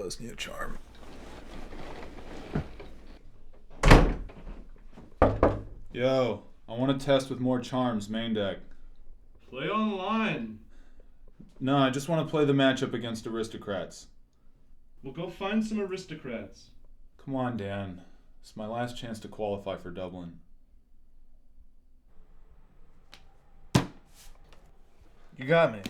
Lesnia charm. Yo, I want to test with more charms, main deck. Play online. No, I just want to play the matchup against aristocrats. Well, go find some aristocrats. Come on, Dan. It's my last chance to qualify for Dublin. You got me.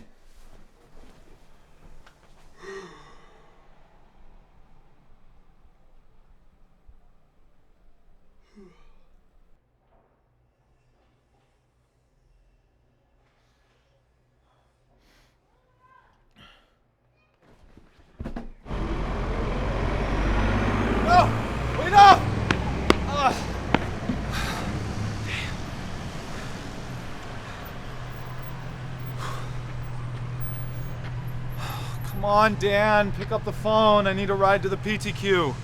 Come on, Dan, pick up the phone. I need a ride to the PTQ.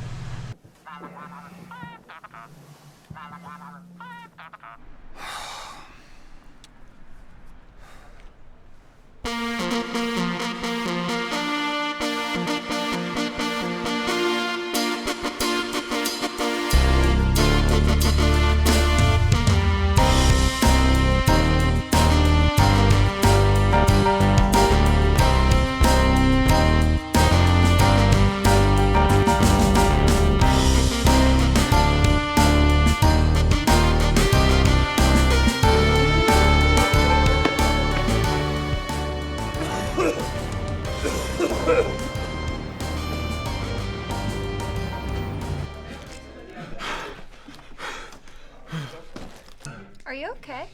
Are you okay?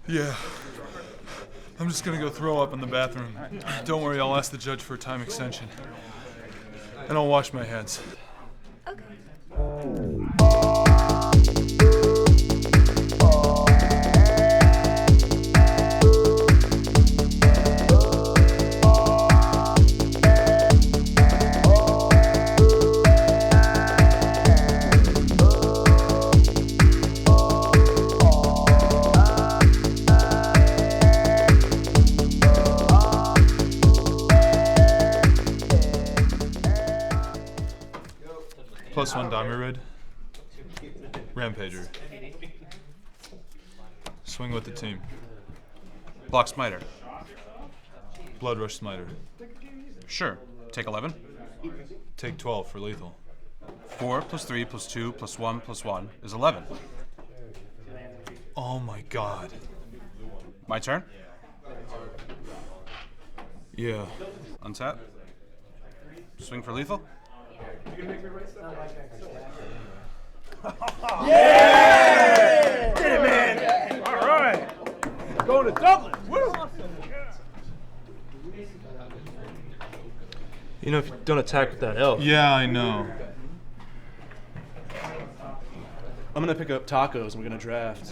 Yeah. I'm just gonna go throw up in the bathroom. Don't worry, I'll ask the judge for a time extension. And I'll wash my hands. Okay. +1 Diamond Rampager. Swing with the team. Block Smiter. Blood Rush Smiter. Sure. Take 11. Take 12 for lethal. 4 + 3 + 2 + 1 + 1 is 11. Oh my god. My turn. Yeah. Untap. Swing for lethal. Yeah! Did it, man! All right. Going to Dublin. Woo! You know, if you don't attack with that elf. Yeah, I know. I'm gonna pick up tacos and we're gonna draft.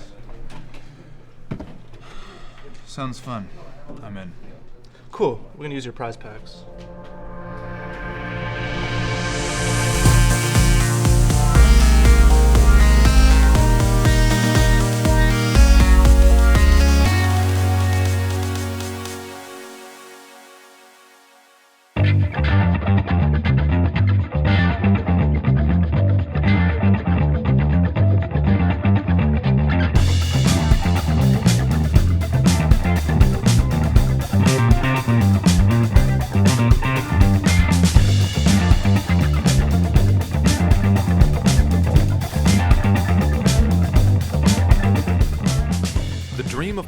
Sounds fun. I'm in. Cool. We're gonna use your prize packs.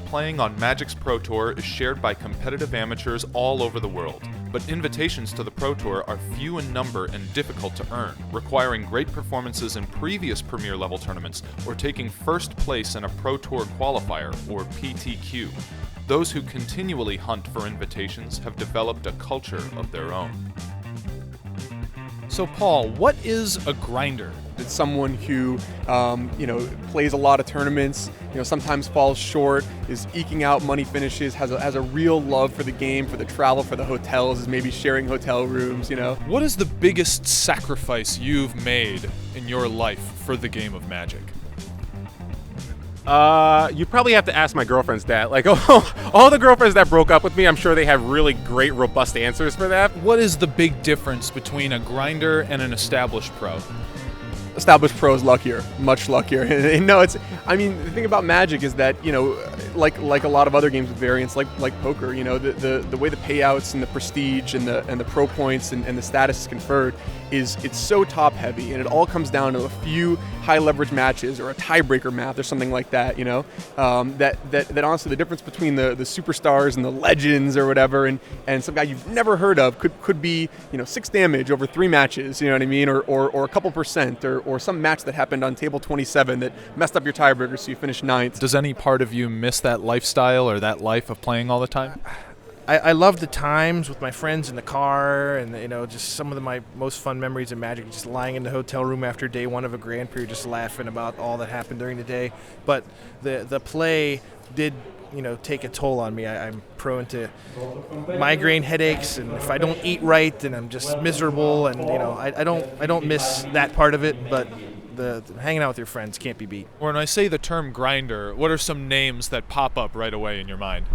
Playing on Magic's Pro Tour is shared by competitive amateurs all over the world, but invitations to the Pro Tour are few in number and difficult to earn, requiring great performances in previous Premier level tournaments or taking first place in a Pro Tour qualifier, or PTQ. Those who continually hunt for invitations have developed a culture of their own. So Paul, what is a grinder? It's someone who, plays a lot of tournaments, sometimes falls short, is eking out money finishes, has a real love for the game, for the travel, for the hotels, is maybe sharing hotel rooms, What is the biggest sacrifice you've made in your life for the game of Magic? You probably have to ask my girlfriend's dad. Like, all the girlfriends that broke up with me, I'm sure they have really great, robust answers for that. What is the big difference between a grinder and an established pro? Established pro is luckier, much luckier. And no, I mean, the thing about Magic is that, you know, like a lot of other games with variants, like poker, you know, the way the payouts and the prestige and the pro points and the status is conferred it's so top heavy, and it all comes down to a few high leverage matches or a tiebreaker math or something like that, you know, that honestly the difference between the superstars and the legends or whatever and some guy you've never heard of could be, you know, 6 damage over 3 matches, you know what I mean, or a couple percent or some match that happened on table 27 that messed up your tiebreaker so you finish 9th. Does any part of you miss that lifestyle or that life of playing all the time? I love the times with my friends in the car, and you know, just some of my most fun memories of Magic, just lying in the hotel room after day 1 of a Grand Prix, just laughing about all that happened during the day. But the play did, you know, take a toll on me. I'm prone to migraine headaches, and if I don't eat right, then I'm just miserable. And you know, I don't miss that part of it, but the hanging out with your friends can't be beat. When I say the term grinder, what are some names that pop up right away in your mind?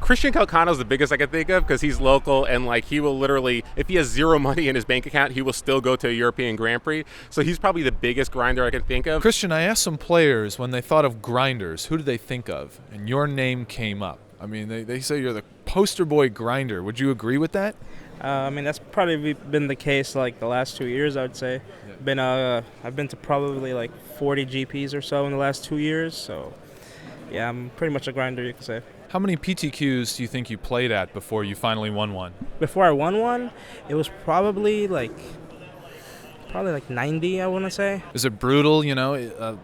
Christian Calcano's the biggest I can think of because he's local, and like he will literally, if he has 0 money in his bank account, he will still go to a European Grand Prix. So he's probably the biggest grinder I can think of. Christian, I asked some players when they thought of grinders, who did they think of? And your name came up. I mean, they say you're the poster boy grinder. Would you agree with that? I mean, that's probably been the case like the last 2 years, I would say. Yeah. I've been to probably like 40 GPs or so in the last 2 years. So, yeah, I'm pretty much a grinder, you could say. How many PTQs do you think you played at before you finally won one? Before I won one, it was probably like 90, I want to say. Is it brutal, you know,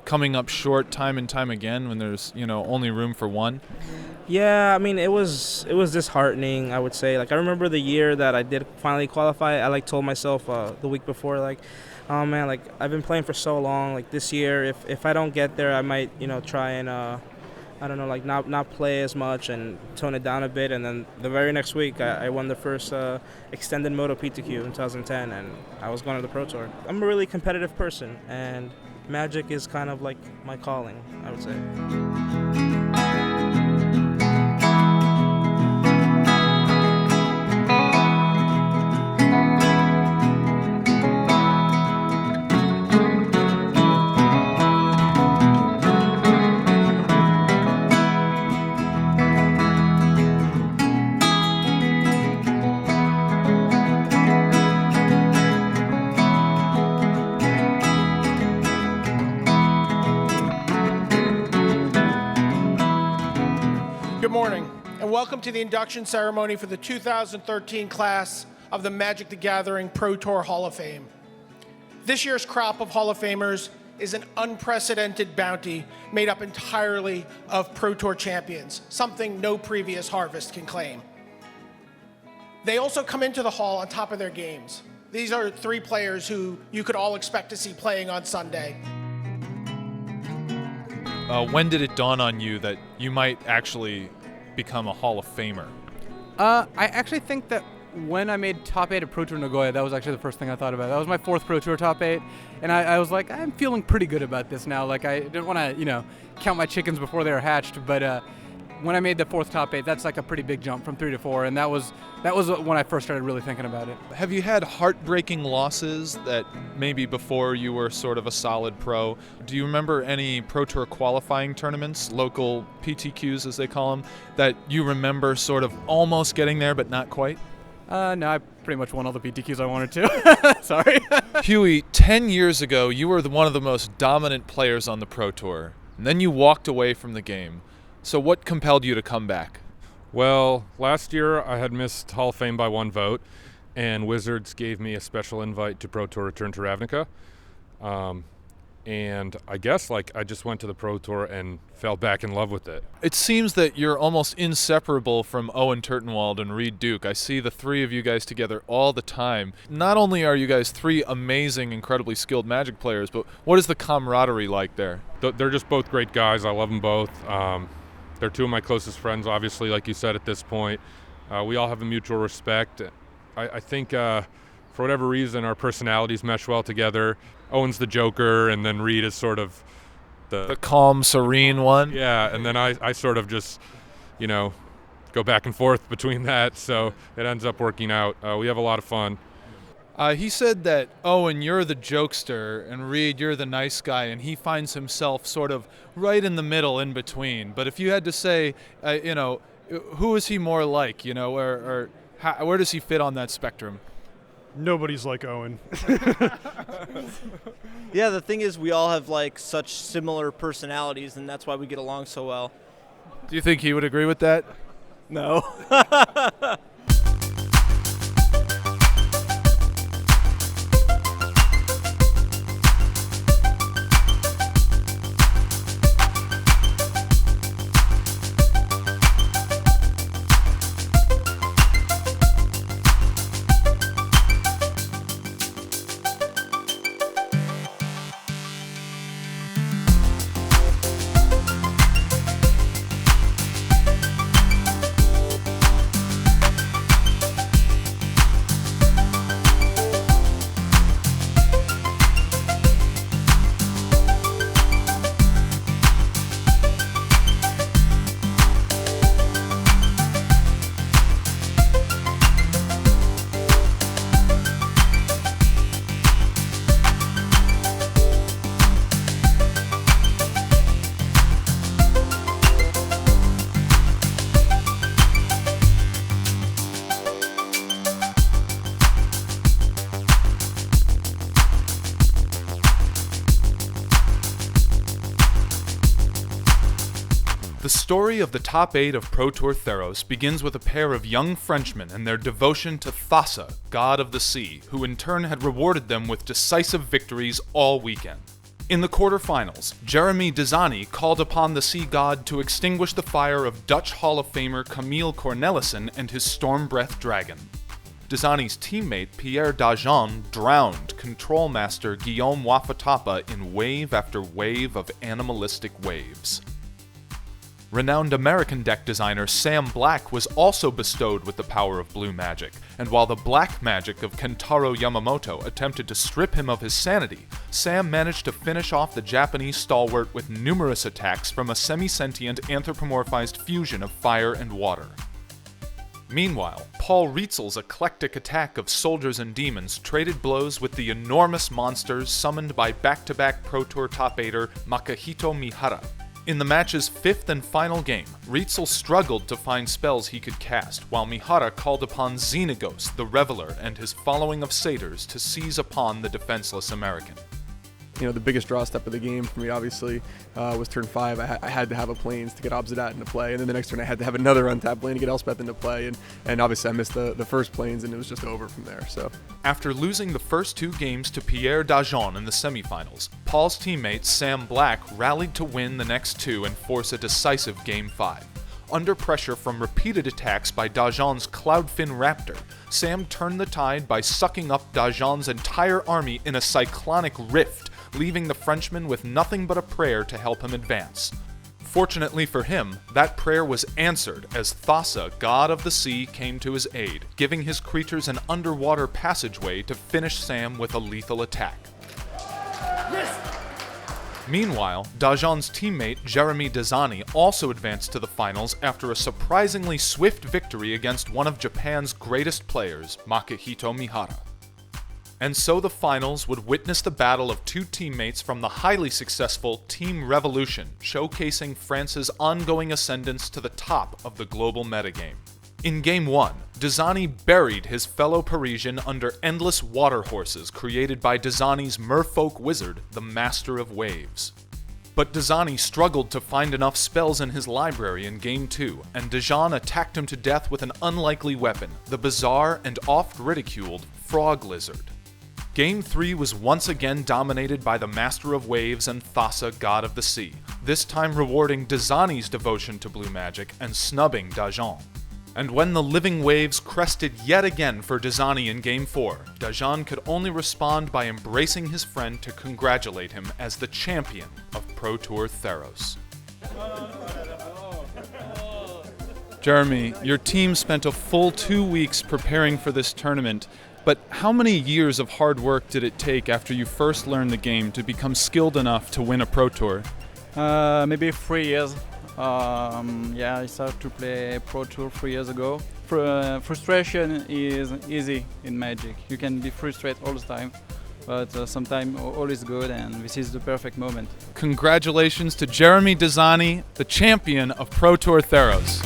coming up short time and time again when there's, you know, only room for one? Yeah, I mean, it was disheartening, I would say. Like, I remember the year that I did finally qualify, I like told myself the week before, like, oh man, like I've been playing for so long, like this year, if I don't get there, I might, you know, try and I don't know, like not play as much and tone it down a bit. And then the very next week, I won the first extended Moto PTQ in 2010, and I was going to the Pro Tour. I'm a really competitive person, and Magic is kind of like my calling, I would say. Good morning, and welcome to the induction ceremony for the 2013 class of the Magic the Gathering Pro Tour Hall of Fame. This year's crop of Hall of Famers is an unprecedented bounty made up entirely of Pro Tour champions, something no previous harvest can claim. They also come into the Hall on top of their games. These are 3 players who you could all expect to see playing on Sunday. When did it dawn on you that you might actually become a Hall of Famer? I actually think that when I made top 8 at Pro Tour Nagoya, that was actually the first thing I thought about. That was my 4th Pro Tour top 8, and I was like, I'm feeling pretty good about this now. Like, I didn't want to, you know, count my chickens before they were hatched, but when I made the 4th top 8, that's like a pretty big jump from 3 to 4, and that was when I first started really thinking about it. Have you had heartbreaking losses that maybe before you were sort of a solid pro? Do you remember any Pro Tour qualifying tournaments, local PTQs as they call them, that you remember sort of almost getting there but not quite? No, I pretty much won all the PTQs I wanted to. Sorry. Huey, 10 years ago, you were one of the most dominant players on the Pro Tour, and then you walked away from the game. So what compelled you to come back? Well, last year I had missed Hall of Fame by 1 vote, and Wizards gave me a special invite to Pro Tour Return to Ravnica. And I guess I just went to the Pro Tour and fell back in love with it. It seems that you're almost inseparable from OWEN TURTENWALD and Reed Duke. I see the 3 of you guys together all the time. Not only are you guys 3 amazing, incredibly skilled Magic players, but what is the camaraderie like there? They're just both great guys. I love them both. They're 2 of my closest friends, obviously, like you said at this point. We all have a mutual respect. I think for whatever reason, our personalities mesh well together. Owen's the Joker, and then Reed is sort of The calm, serene one? Yeah, and then I sort of just, go back and forth between that, so it ends up working out. We have a lot of fun. He said that, Owen, you're the jokester, and Reed, you're the nice guy, and he finds himself sort of right in the middle, in between. But if you had to say, who is he more like, or where does he fit on that spectrum? Nobody's like Owen. Yeah, the thing is we all have like such similar personalities, and that's why we get along so well. Do you think he would agree with that? No. The story of the top 8 of Pro Tour Theros begins with a pair of young Frenchmen and their devotion to Thassa, god of the sea, who in turn had rewarded them with decisive victories all weekend. In the quarterfinals, Jeremy Dizani called upon the sea god to extinguish the fire of Dutch Hall of Famer Camille Cornelissen and his Stormbreath dragon. Dizani's teammate Pierre Dajon drowned Control Master Guillaume Wafatapa in wave after wave of animalistic waves. Renowned American deck designer Sam Black was also bestowed with the power of blue magic, and while the black magic of KENTAROU YAMAMOTO attempted to strip him of his sanity, Sam managed to finish off the Japanese stalwart with numerous attacks from a semi-sentient anthropomorphized fusion of fire and water. Meanwhile, Paul Rietzel's eclectic attack of soldiers and demons traded blows with the enormous monsters summoned by back-to-back Pro Tour top 8er Makihito Mihara. In the match's 5th and final game, Rietzel struggled to find spells he could cast, while Mihara called upon Xenagos, the Reveler, and his following of satyrs to seize upon the defenseless American. The biggest draw step of the game for me, obviously, was turn 5. I had to have a Plains to get Obsidat into play, and then the next turn I had to have another untapped lane to get Elspeth into play, and obviously I missed the first Plains, and it was just over from there. So, after losing the first 2 games to Pierre Dajon in the semifinals, Paul's teammate Sam Black rallied to win the next 2 and force a decisive Game 5. Under pressure from repeated attacks by Dajon's Cloudfin Raptor, Sam turned the tide by sucking up Dajon's entire army in a cyclonic rift, leaving the Frenchman with nothing but a prayer to help him advance. Fortunately for him, that prayer was answered as Thassa, god of the sea, came to his aid, giving his creatures an underwater passageway to finish Sam with a lethal attack. Yes! Meanwhile, Dajon's teammate Jeremy Dizani also advanced to the finals after a surprisingly swift victory against one of Japan's greatest players, Makihito Mihara. And so the finals would witness the battle of 2 teammates from the highly successful Team Revolution, showcasing France's ongoing ascendance to the top of the global metagame. In Game 1, Dizani buried his fellow Parisian under endless water horses created by Dizani's merfolk wizard, the Master of Waves. But Dizani struggled to find enough spells in his library in Game 2, and Dajon attacked him to death with an unlikely weapon, the bizarre and oft-ridiculed Frog Lizard. Game 3 was once again dominated by the Master of Waves and Thassa, god of the sea, this time rewarding Dizani's devotion to blue magic and snubbing Dajon. And when the living waves crested yet again for Dizani in Game 4, Dajon could only respond by embracing his friend to congratulate him as the champion of Pro Tour Theros. Jeremy, your team spent a full 2 weeks preparing for this tournament, but how many years of hard work did it take after you first learned the game to become skilled enough to win a Pro Tour? Maybe 3 years. Yeah, I started to play Pro Tour 3 years ago. Frustration is easy in Magic. You can be frustrated all the time, but sometimes all is good, and this is the perfect moment. Congratulations to Jeremy Dezani, the champion of Pro Tour Theros.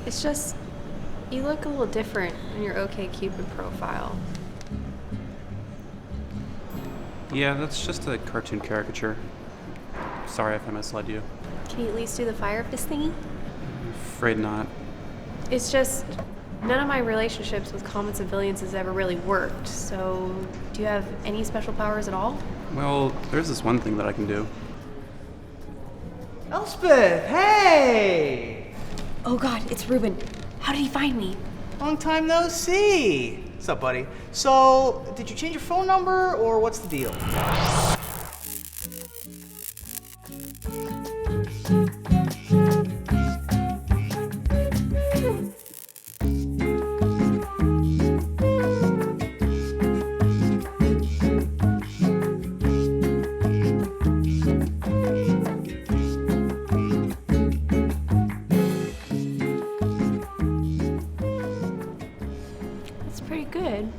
It's just, you look a little different in your OkCupid profile. Yeah, that's just a cartoon caricature. Sorry if I misled you. Can you at least do the fire of this thingy? Afraid not. It's just, none of my relationships with common civilians has ever really worked, so do you have any special powers at all? Well, there's this one thing that I can do. Elspeth, hey! Oh God, it's Ruben. How did he find me? Long time no see. What's up, buddy? So, did you change your phone number, or what's the deal? That's pretty good.